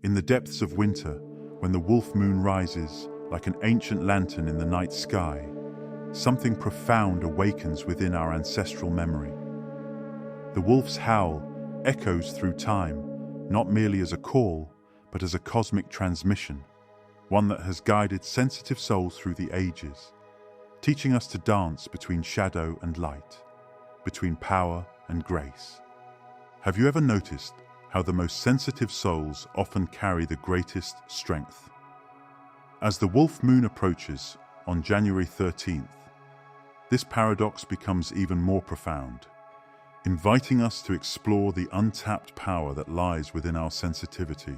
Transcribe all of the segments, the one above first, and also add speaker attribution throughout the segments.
Speaker 1: In the depths of winter, when the wolf moon rises like an ancient lantern in the night sky, something profound awakens within our ancestral memory. The wolf's howl echoes through time, not merely as a call, but as a cosmic transmission, one that has guided sensitive souls through the ages, teaching us to dance between shadow and light, between power and grace. Have you ever noticed how the most sensitive souls often carry the greatest strength? As the wolf moon approaches on January 13th, this paradox becomes even more profound, inviting us to explore the untapped power that lies within our sensitivity.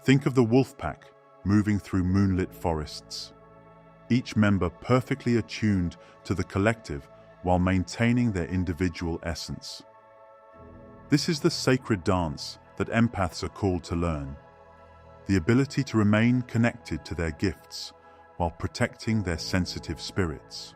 Speaker 1: Think of the Wolfpack moving through moonlit forests, each member perfectly attuned to the collective while maintaining their individual essence. This is the sacred dance that empaths are called to learn, the ability to remain connected to their gifts while protecting their sensitive spirits.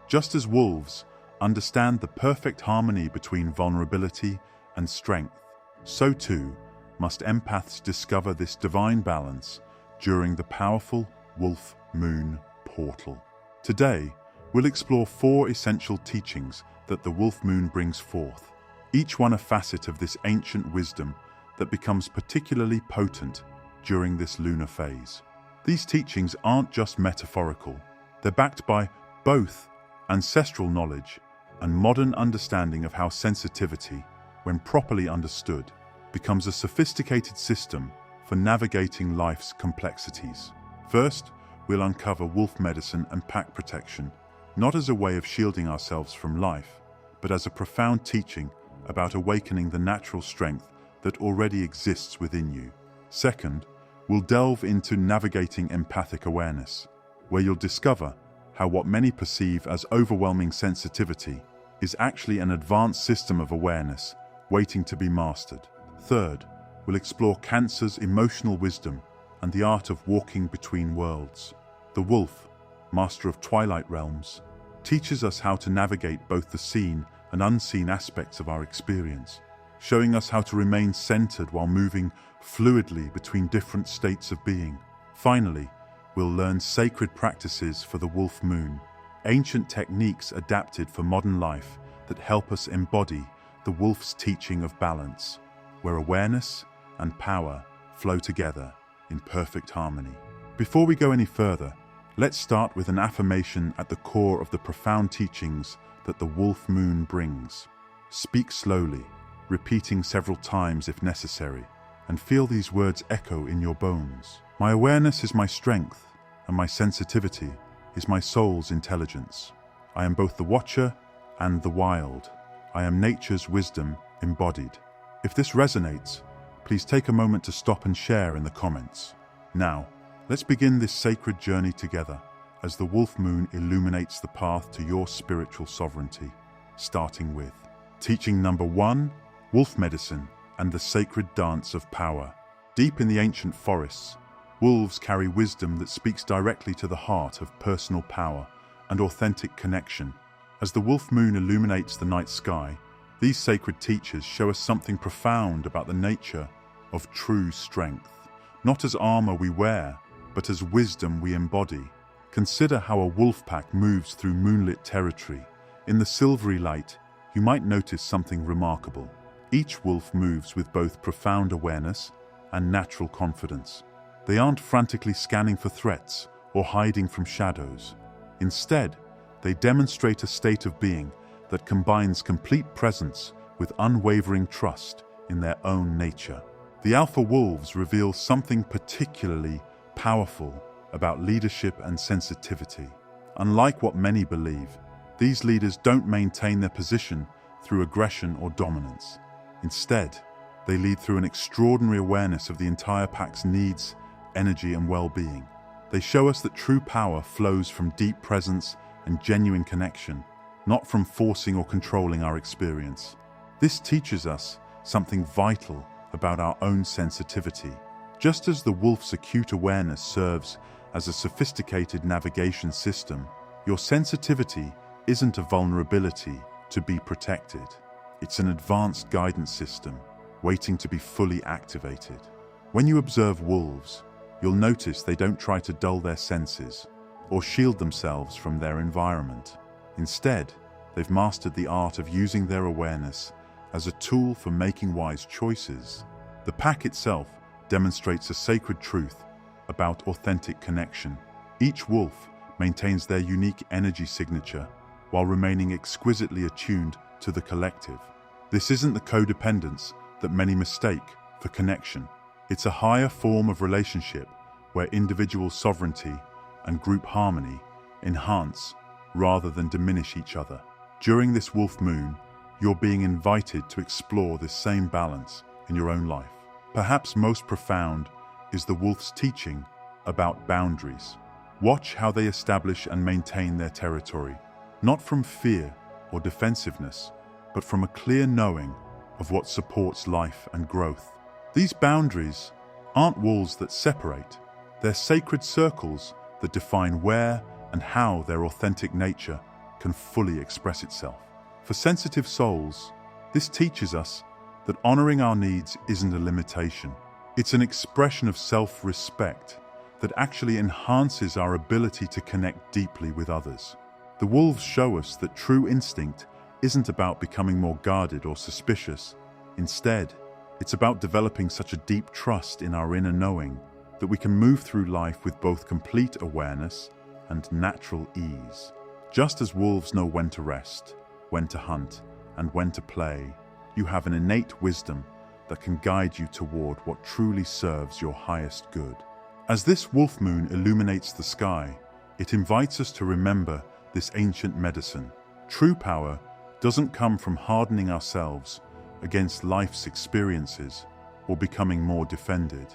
Speaker 1: Just as wolves understand the perfect harmony between vulnerability and strength, so too must empaths discover this divine balance during the powerful wolf moon portal. Today, we'll explore 4 essential teachings that the wolf moon brings forth, each one a facet of this ancient wisdom that becomes particularly potent during this lunar phase. These teachings aren't just metaphorical, they're backed by both ancestral knowledge and modern understanding of how sensitivity, when properly understood, becomes a sophisticated system for navigating life's complexities. First, we'll uncover wolf medicine and pack protection, not as a way of shielding ourselves from life, but as a profound teaching about awakening the natural strength that already exists within you. Second, we'll delve into navigating empathic awareness, where you'll discover how what many perceive as overwhelming sensitivity is actually an advanced system of awareness waiting to be mastered. Third, we'll explore Cancer's emotional wisdom and the art of walking between worlds. The wolf, master of twilight realms, teaches us how to navigate both the seen and unseen aspects of our experience, showing us how to remain centered while moving fluidly between different states of being. Finally, we'll learn sacred practices for the wolf moon, ancient techniques adapted for modern life that help us embody the wolf's teaching of balance, where awareness and power flow together in perfect harmony. Before we go any further, let's start with an affirmation at the core of the profound teachings that the wolf moon brings. Speak slowly, repeating several times if necessary, and feel these words echo in your bones. My awareness is my strength, and my sensitivity is my soul's intelligence. I am both the watcher and the wild. I am nature's wisdom embodied. If this resonates, please take a moment to stop and share in the comments. Now, let's begin this sacred journey together as the wolf moon illuminates the path to your spiritual sovereignty, starting with teaching number 1, wolf medicine and the sacred dance of power. Deep in the ancient forests, wolves carry wisdom that speaks directly to the heart of personal power and authentic connection. As the wolf moon illuminates the night sky, these sacred teachers show us something profound about the nature of true strength. Not as armor we wear, but as wisdom we embody. Consider how a wolf pack moves through moonlit territory. In the silvery light, you might notice something remarkable. Each wolf moves with both profound awareness and natural confidence. They aren't frantically scanning for threats or hiding from shadows. Instead, they demonstrate a state of being that combines complete presence with unwavering trust in their own nature. The alpha wolves reveal something particularly powerful about leadership and sensitivity. Unlike what many believe, these leaders don't maintain their position through aggression or dominance. Instead, they lead through an extraordinary awareness of the entire pack's needs, energy, and well-being. They show us that true power flows from deep presence and genuine connection, not from forcing or controlling our experience. This teaches us something vital about our own sensitivity. Just as the wolf's acute awareness serves as a sophisticated navigation system, your sensitivity isn't a vulnerability to be protected. It's an advanced guidance system, waiting to be fully activated. When you observe wolves, you'll notice they don't try to dull their senses or shield themselves from their environment. Instead, they've mastered the art of using their awareness as a tool for making wise choices. The pack itself demonstrates a sacred truth about authentic connection. Each wolf maintains their unique energy signature while remaining exquisitely attuned to the collective. This isn't the codependence that many mistake for connection. It's a higher form of relationship where individual sovereignty and group harmony enhance rather than diminish each other. During this wolf moon, you're being invited to explore this same balance in your own life. Perhaps most profound is the wolf's teaching about boundaries. Watch how they establish and maintain their territory, not from fear or defensiveness, but from a clear knowing of what supports life and growth. These boundaries aren't walls that separate, they're sacred circles that define where and how their authentic nature can fully express itself. For sensitive souls, this teaches us that honoring our needs isn't a limitation. It's an expression of self-respect that actually enhances our ability to connect deeply with others. The wolves show us that true instinct isn't about becoming more guarded or suspicious. Instead, it's about developing such a deep trust in our inner knowing that we can move through life with both complete awareness and natural ease. Just as wolves know when to rest, when to hunt, and when to play, you have an innate wisdom that can guide you toward what truly serves your highest good. As this wolf moon illuminates the sky, it invites us to remember this ancient medicine. True power doesn't come from hardening ourselves against life's experiences or becoming more defended.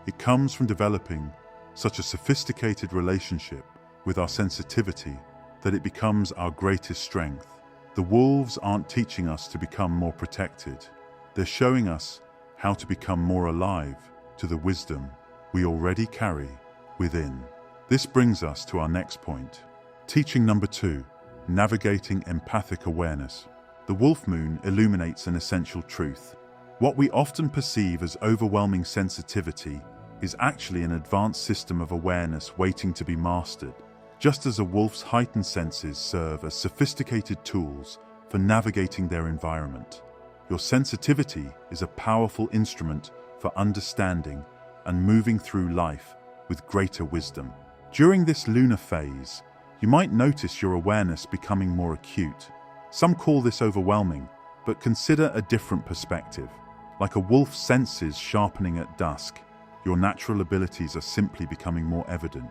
Speaker 1: It comes from developing such a sophisticated relationship with our sensitivity that it becomes our greatest strength. The wolves aren't teaching us to become more protected. They're showing us how to become more alive to the wisdom we already carry within. This brings us to our next point. Teaching number 2, navigating empathic awareness. The wolf moon illuminates an essential truth. What we often perceive as overwhelming sensitivity is actually an advanced system of awareness waiting to be mastered. Just as a wolf's heightened senses serve as sophisticated tools for navigating their environment, your sensitivity is a powerful instrument for understanding and moving through life with greater wisdom. During this lunar phase, you might notice your awareness becoming more acute. Some call this overwhelming, but consider a different perspective. Like a wolf's senses sharpening at dusk, your natural abilities are simply becoming more evident.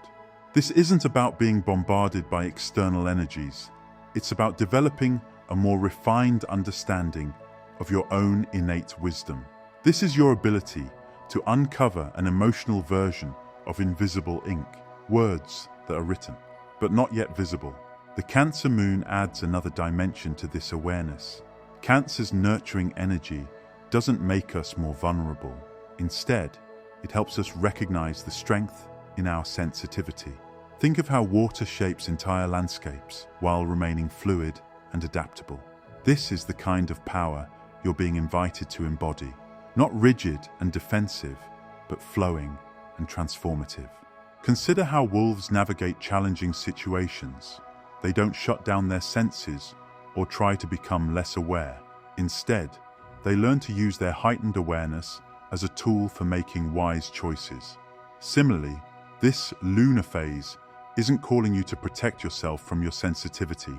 Speaker 1: This isn't about being bombarded by external energies. It's about developing a more refined understanding of your own innate wisdom. This is your ability to uncover an emotional version of invisible ink, words that are written, but not yet visible. The Cancer moon adds another dimension to this awareness. Cancer's nurturing energy doesn't make us more vulnerable. Instead, it helps us recognize the strength in our sensitivity. Think of how water shapes entire landscapes while remaining fluid and adaptable. This is the kind of power you're being invited to embody. Not rigid and defensive, but flowing and transformative. Consider how wolves navigate challenging situations. They don't shut down their senses or try to become less aware. Instead, they learn to use their heightened awareness as a tool for making wise choices. Similarly, this lunar phase isn't calling you to protect yourself from your sensitivity.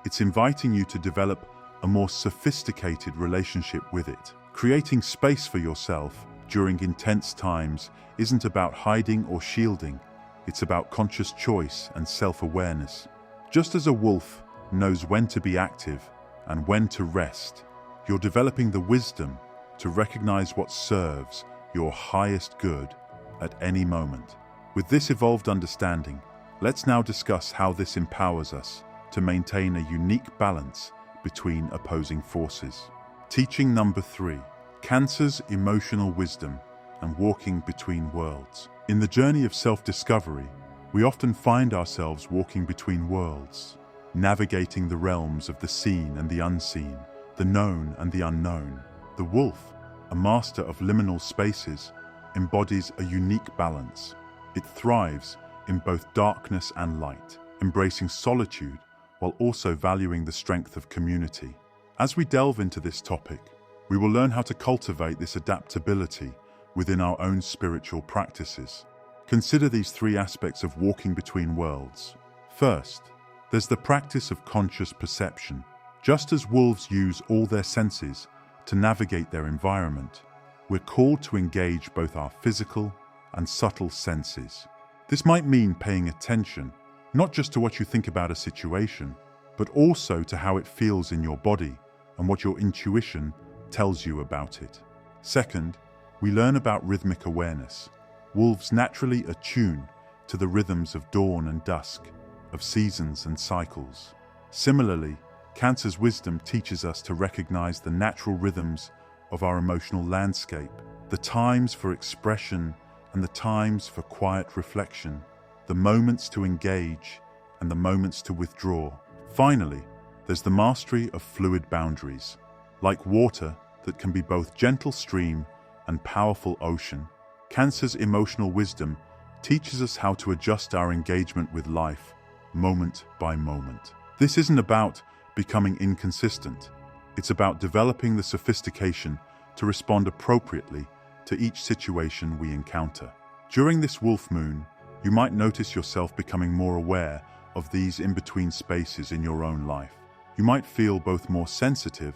Speaker 1: It's inviting you to develop a more sophisticated relationship with it. Creating space for yourself during intense times isn't about hiding or shielding. It's about conscious choice and self-awareness. Just as a wolf knows when to be active and when to rest, you're developing the wisdom to recognize what serves your highest good at any moment. With this evolved understanding, let's now discuss how this empowers us to maintain a unique balance between opposing forces. Teaching number 3, Cancer's emotional wisdom and walking between worlds. In the journey of self-discovery, we often find ourselves walking between worlds, navigating the realms of the seen and the unseen, the known and the unknown. The wolf a master of liminal spaces, embodies a unique balance. It thrives in both darkness and light, embracing solitude while also valuing the strength of community. As we delve into this topic, we will learn how to cultivate this adaptability within our own spiritual practices. Consider these three aspects of walking between worlds. First, there's the practice of conscious perception. Just as wolves use all their senses to navigate their environment, we're called to engage both our physical and subtle senses. This might mean paying attention, not just to what you think about a situation, but also to how it feels in your body and what your intuition tells you about it. Second, we learn about rhythmic awareness. Wolves naturally attune to the rhythms of dawn and dusk, of seasons and cycles. Similarly, Cancer's wisdom teaches us to recognize the natural rhythms of our emotional landscape, the times for expression and the times for quiet reflection, the moments to engage and the moments to withdraw. Finally, there's the mastery of fluid boundaries. Like water that can be both gentle stream and powerful ocean, Cancer's emotional wisdom teaches us how to adjust our engagement with life, moment by moment. This isn't about becoming inconsistent. It's about developing the sophistication to respond appropriately to each situation we encounter. During this wolf moon, you might notice yourself becoming more aware of these in-between spaces in your own life. You might feel both more sensitive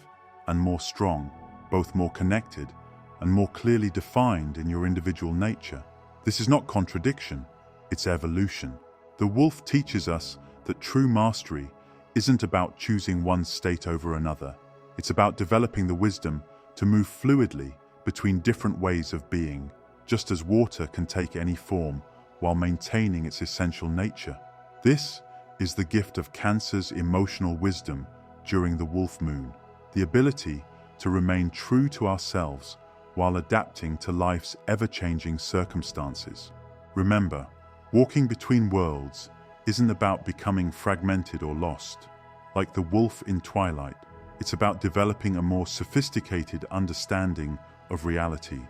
Speaker 1: and more strong, both more connected and more clearly defined in your individual nature. This is not contradiction, it's evolution. The wolf teaches us that true mastery isn't about choosing one state over another. It's about developing the wisdom to move fluidly between different ways of being, just as water can take any form while maintaining its essential nature. This is the gift of Cancer's emotional wisdom during the wolf moon, the ability to remain true to ourselves while adapting to life's ever-changing circumstances. Remember, walking between worlds isn't about becoming fragmented or lost. Like the wolf in Twilight, it's about developing a more sophisticated understanding of reality,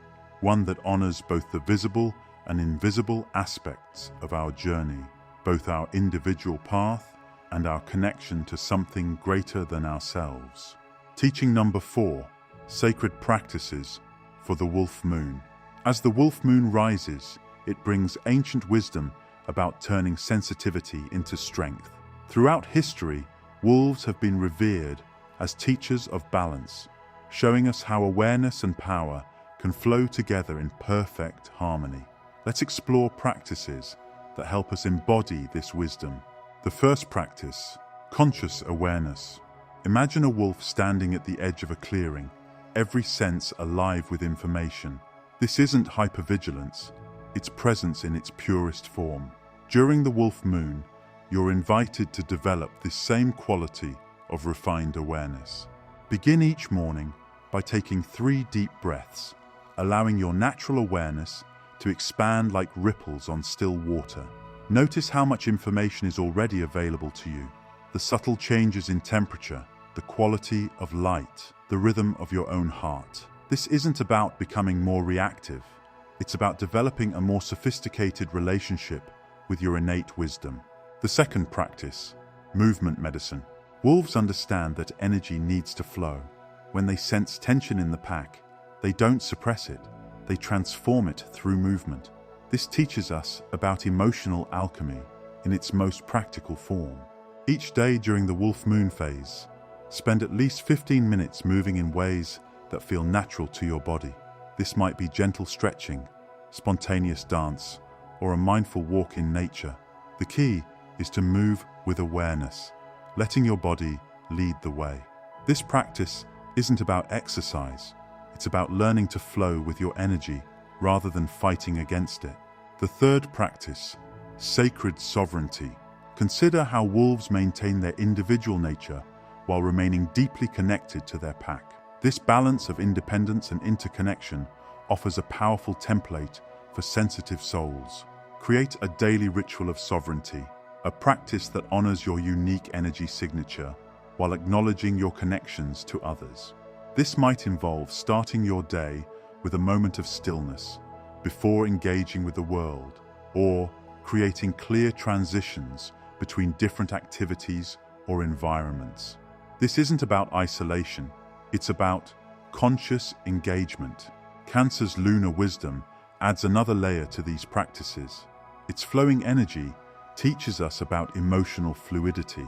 Speaker 1: one that honors both the visible and invisible aspects of our journey, both our individual path and our connection to something greater than ourselves. Teaching number 4, sacred practices for the wolf moon. As the wolf moon rises, it brings ancient wisdom about turning sensitivity into strength. Throughout history, wolves have been revered as teachers of balance, showing us how awareness and power can flow together in perfect harmony. Let's explore practices that help us embody this wisdom. The first practice, conscious awareness. Imagine a wolf standing at the edge of a clearing, every sense alive with information. This isn't hypervigilance, it's presence in its purest form. During the wolf moon, you're invited to develop this same quality of refined awareness. Begin each morning by taking 3 deep breaths, allowing your natural awareness to expand like ripples on still water. Notice how much information is already available to you. The subtle changes in temperature, the quality of light, the rhythm of your own heart. This isn't about becoming more reactive. It's about developing a more sophisticated relationship with your innate wisdom. The second practice, movement medicine. Wolves understand that energy needs to flow. When they sense tension in the pack, they don't suppress it, they transform it through movement. This teaches us about emotional alchemy in its most practical form. Each day during the wolf moon phase, spend at least 15 minutes moving in ways that feel natural to your body. This might be gentle stretching, spontaneous dance, or a mindful walk in nature. The key is to move with awareness, letting your body lead the way. This practice isn't about exercise, it's about learning to flow with your energy rather than fighting against it. The third practice, sacred sovereignty. Consider how wolves maintain their individual nature while remaining deeply connected to their pack. This balance of independence and interconnection offers a powerful template for sensitive souls. Create a daily ritual of sovereignty, a practice that honors your unique energy signature while acknowledging your connections to others. This might involve starting your day with a moment of stillness before engaging with the world, or creating clear transitions between different activities or environments. This isn't about isolation, it's about conscious engagement. Cancer's lunar wisdom adds another layer to these practices. Its flowing energy teaches us about emotional fluidity,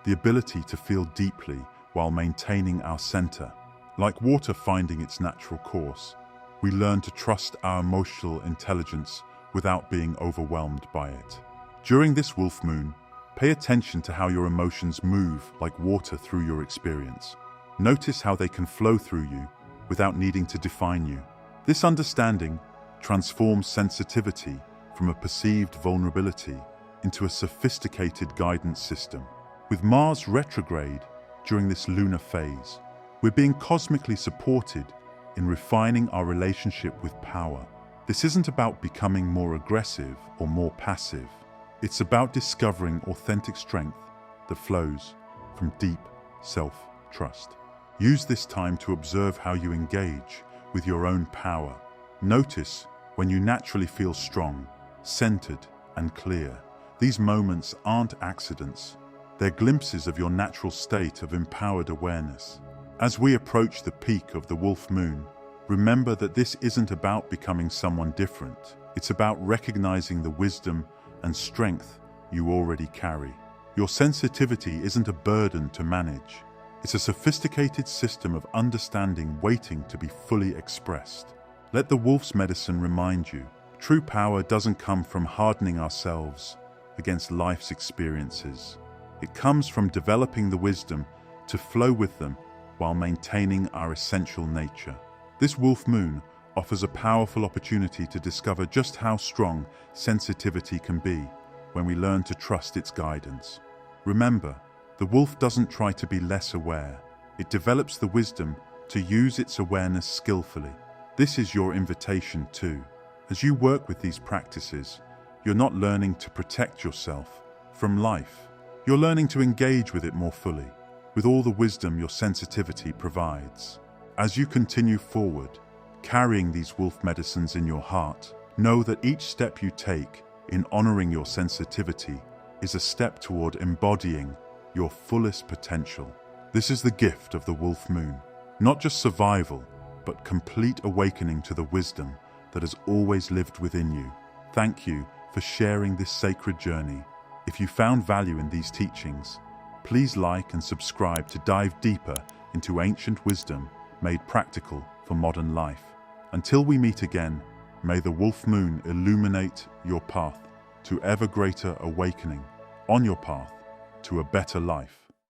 Speaker 1: the ability to feel deeply while maintaining our center. Like water finding its natural course, we learn to trust our emotional intelligence without being overwhelmed by it. During this wolf moon, pay attention to how your emotions move like water through your experience. Notice how they can flow through you without needing to define you. This understanding transforms sensitivity from a perceived vulnerability into a sophisticated guidance system. With Mars retrograde during this lunar phase, we're being cosmically supported in refining our relationship with power. This isn't about becoming more aggressive or more passive. It's about discovering authentic strength that flows from deep self-trust. Use this time to observe how you engage with your own power. Notice when you naturally feel strong, centered, and clear. These moments aren't accidents. They're glimpses of your natural state of empowered awareness. As we approach the peak of the wolf moon, remember that this isn't about becoming someone different. It's about recognizing the wisdom and strength you already carry. Your sensitivity isn't a burden to manage. It's a sophisticated system of understanding waiting to be fully expressed. Let the wolf's medicine remind you, true power doesn't come from hardening ourselves against life's experiences. It comes from developing the wisdom to flow with them while maintaining our essential nature. This wolf moon offers a powerful opportunity to discover just how strong sensitivity can be when we learn to trust its guidance. Remember, the wolf doesn't try to be less aware. It develops the wisdom to use its awareness skillfully. This is your invitation too. As you work with these practices, you're not learning to protect yourself from life. You're learning to engage with it more fully, with all the wisdom your sensitivity provides. As you continue forward, carrying these wolf medicines in your heart, know that each step you take in honoring your sensitivity is a step toward embodying your fullest potential. This is the gift of the wolf moon, not just survival, but complete awakening to the wisdom that has always lived within you. Thank you for sharing this sacred journey. If you found value in these teachings, please like and subscribe to dive deeper into ancient wisdom made practical for modern life. Until we meet again, may the wolf moon illuminate your path to ever greater awakening, on your path to a better life.